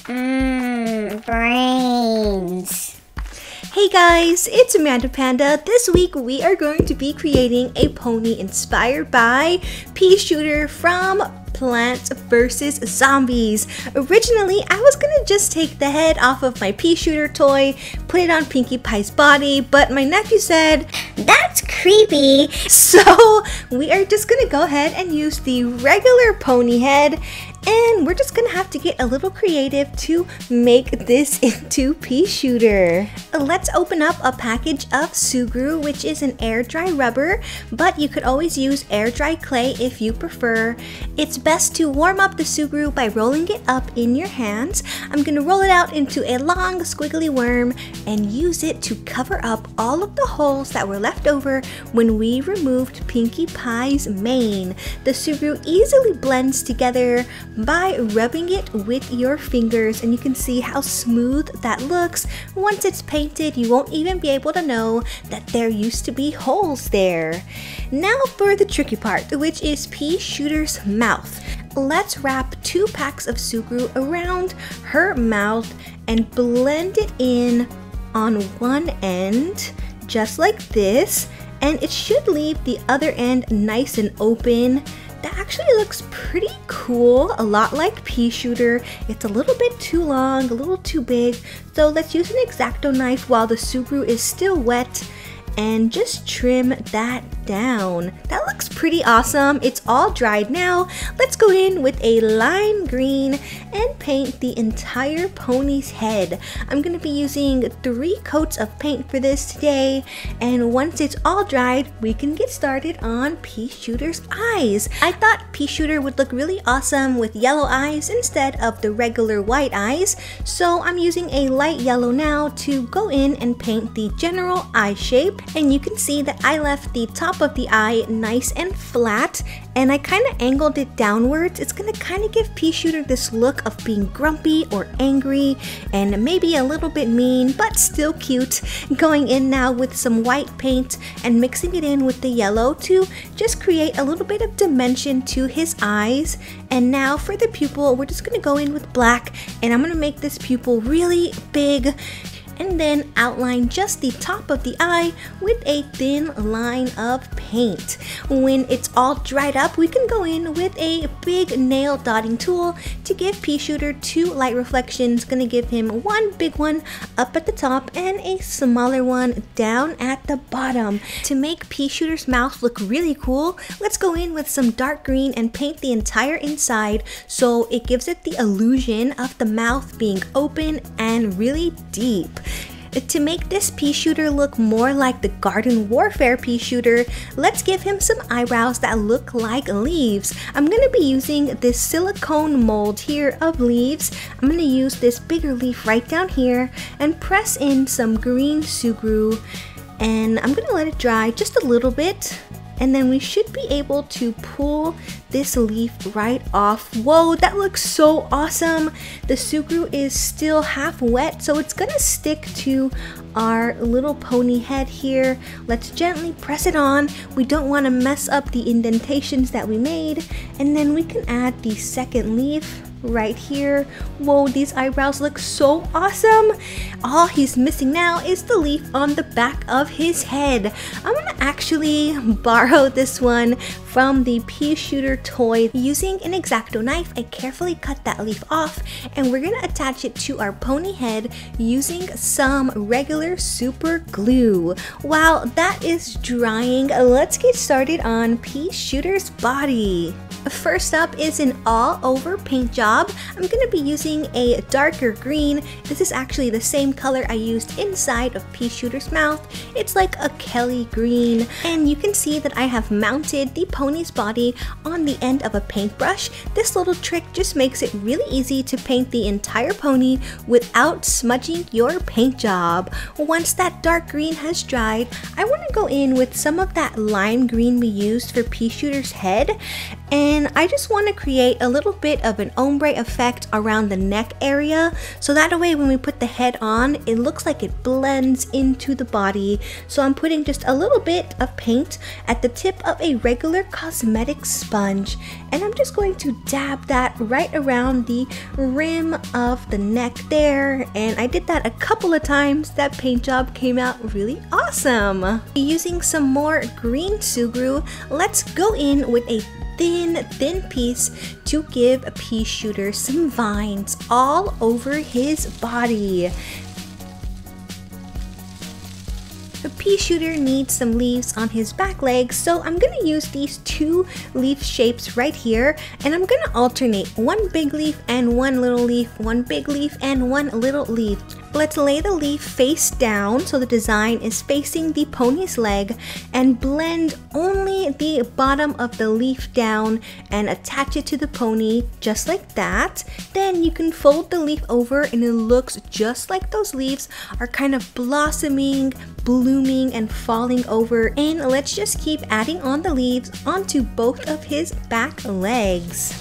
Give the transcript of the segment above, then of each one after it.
Brains. Hey guys, it's MandaPanda. This week we are going to be creating a pony inspired by PEASHOOTER from Plants vs. Zombies. Originally, I was gonna just take the head off of my PEASHOOTER toy, put it on Pinkie Pie's body, but my nephew said, "That's creepy." So we are just gonna go ahead and use the regular pony head, and we're just gonna have to get a little creative to make this into PEASHOOTER. Let's open up a package of Sugru, which is an air dry rubber, but you could always use air dry clay if you prefer. It's best to warm up the Sugru by rolling it up in your hands. I'm gonna roll it out into a long squiggly worm and use it to cover up all of the holes that were left over when we removed Pinkie Pie's mane. The Sugru easily blends together by rubbing it with your fingers, and you can see how smooth that looks. Once it's painted, you won't even be able to know that there used to be holes there. Now for the tricky part, which is PEASHOOTER's mouth. Let's wrap 2 packs of Sugru around her mouth and blend it in on one end, just like this, and it should leave the other end nice and open. That actually looks pretty cool, a lot like PEASHOOTER. It's a little bit too long, a little too big, so let's use an X-Acto knife while the Sugru is still wet and just trim that down. That looks pretty awesome. It's all dried now. Let's go in with a lime green and paint the entire pony's head. I'm gonna be using 3 coats of paint for this today, and once it's all dried, we can get started on PEASHOOTER's eyes. I thought PEASHOOTER would look really awesome with yellow eyes instead of the regular white eyes, so I'm using a light yellow now to go in and paint the general eye shape. And you can see that I left the top of the eye nice and flat, and I kind of angled it downwards. It's gonna kind of give PEASHOOTER this look of being grumpy or angry and maybe a little bit mean, but still cute. Going in now with some white paint and mixing it in with the yellow to just create a little bit of dimension to his eyes. And now for the pupil, we're just gonna go in with black, and I'm gonna make this pupil really big, and then outline just the top of the eye with a thin line of paint. When it's all dried up, we can go in with a big nail dotting tool to give PEASHOOTER 2 light reflections. Gonna give him 1 big one up at the top and a smaller one down at the bottom. To make PEASHOOTER's mouth look really cool, let's go in with some dark green and paint the entire inside so it gives it the illusion of the mouth being open and really deep. To make this PEASHOOTER look more like the Garden Warfare PEASHOOTER, let's give him some eyebrows that look like leaves. I'm going to be using this silicone mold here of leaves. I'm going to use this bigger leaf right down here and press in some green Sugru, and I'm going to let it dry just a little bit. And then we should be able to pull this leaf right off. Whoa, that looks so awesome. The Sugru is still half wet, so it's gonna stick to our little pony head here. Let's gently press it on. We don't want to mess up the indentations that we made. And then we can add the second leaf right here. Whoa, these eyebrows look so awesome. All he's missing now is the leaf on the back of his head. I'm gonna actually borrow this one from the PEASHOOTER toy. Using an X-Acto knife, I carefully cut that leaf off, and we're gonna attach it to our pony head using some regular super glue. While that is drying, let's get started on PEASHOOTER's body. First up is an all-over paint job. I'm going to be using a darker green. This is actually the same color I used inside of PEASHOOTER's mouth. It's like a Kelly green, and you can see that I have mounted the pony's body on the end of a paintbrush. This little trick just makes it really easy to paint the entire pony without smudging your paint job. Once that dark green has dried, I want to go in with some of that lime green we used for PEASHOOTER's head. And I just want to create a little bit of an ombre effect around the neck area, so that way when we put the head on, it looks like it blends into the body. So I'm putting just a little bit of paint at the tip of a regular cosmetic sponge, and I'm just going to dab that right around the rim of the neck there. And I did that a couple of times. That paint job came out really awesome. Using some more green sugru, let's go in with a thin piece to give a pea shooter some vines all over his body. The pea shooter needs some leaves on his back legs, so I'm gonna use these two leaf shapes right here, and I'm gonna alternate one big leaf and one little leaf, one big leaf and one little leaf. Let's lay the leaf face down so the design is facing the pony's leg, and blend only the bottom of the leaf down and attach it to the pony just like that. Then you can fold the leaf over and it looks just like those leaves are kind of blossoming, blooming, and falling over. And let's just keep adding on the leaves onto both of his back legs.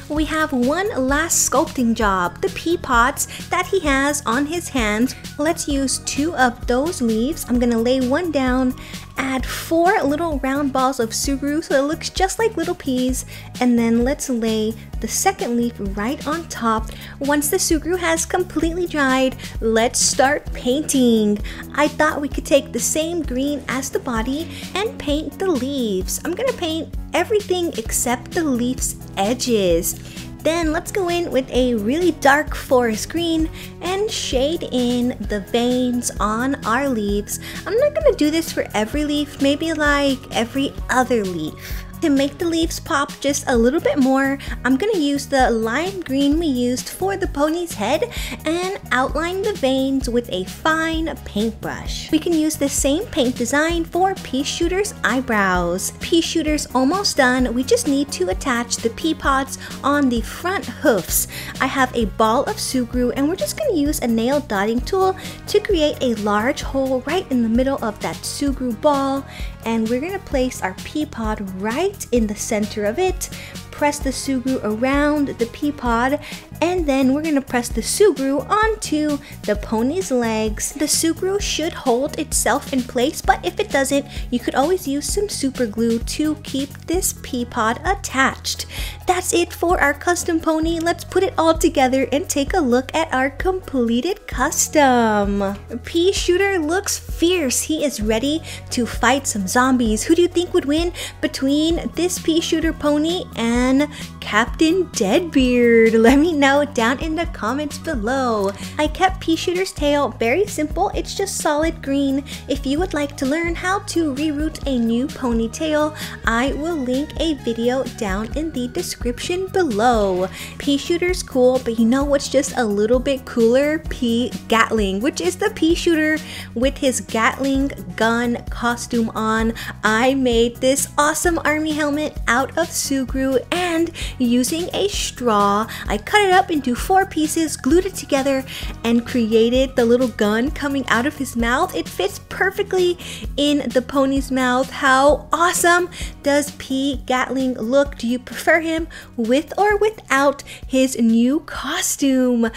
We have one last sculpting job, the pea pods that he has on his hands. Let's use two of those leaves. I'm gonna lay one down, add 4 little round balls of sugru so it looks just like little peas, and then let's lay the second leaf right on top. Once the sugru has completely dried, let's start painting. I thought we could take the same green as the body and paint the leaves. I'm gonna paint everything except the leaf's edges. Then let's go in with a really dark forest green and shade in the veins on our leaves. I'm not gonna do this for every leaf, maybe like every other leaf. To make the leaves pop just a little bit more, I'm gonna use the lime green we used for the pony's head and outline the veins with a fine paintbrush. We can use the same paint design for Pea Shooter's eyebrows. Pea Shooter's almost done. We just need to attach the pea pods on the front hoofs. I have a ball of sugru, and we're just gonna use a nail dotting tool to create a large hole right in the middle of that sugru ball. And we're gonna place our pea pod right in the center of it, press the sugru around the pea pod, and then we're gonna press the sugru onto the pony's legs. The sugru should hold itself in place, but if it doesn't, you could always use some super glue to keep this pea pod attached. That's it for our custom pony. Let's put it all together and take a look at our completed custom. Pea Shooter looks fierce. He is ready to fight some zombies. Who do you think would win between this Pea Shooter pony and Captain Deadbeard? Let me know down in the comments below. I kept Pea Shooter's tail very simple. It's just solid green. If you would like to learn how to reroute a new ponytail, I will link a video down in the description below. Pea Shooter's cool, but you know what's just a little bit cooler? Pea Gatling, which is the Pea Shooter with his Gatling gun costume on. I made this awesome army helmet out of sugru, and using a straw, I cut it up into 4 pieces, glued it together, and created the little gun coming out of his mouth. It fits perfectly in the pony's mouth. How awesome does Pea Gatling look? Do you prefer him with or without his new costume?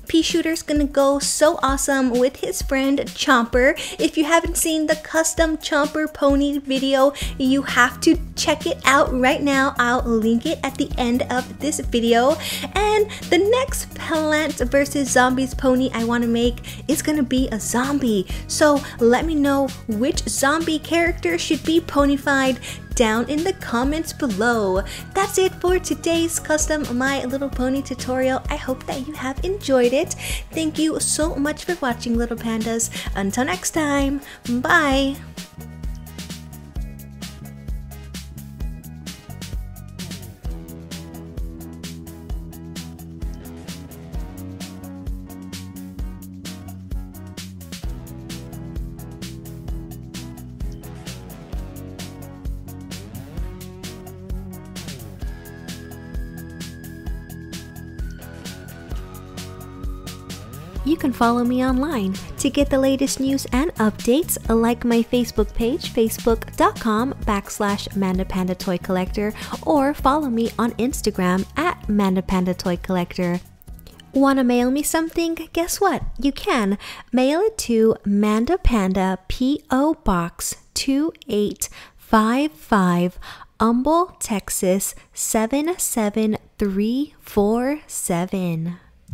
Pea Shooter's gonna go so awesome with his friend Chomper. If you haven't seen the custom Chomper pony video, you have to check it out right now. I'll link it at the end of this video. And the next Plant vs. Zombies pony I want to make is gonna be a zombie. So let me know which zombie character should be ponyfied down in the comments below. That's it for today's custom My Little Pony tutorial. I hope that you have enjoyed it. Thank you so much for watching, little pandas. Until next time, bye! You can follow me online. To get the latest news and updates, like my Facebook page, facebook.com/MandaPanda Toy Collector, or follow me on Instagram at MandaPanda Toy Collector. Wanna mail me something? Guess what? You can. Mail it to MandaPanda P.O. Box 2855, Humble, Texas 77347.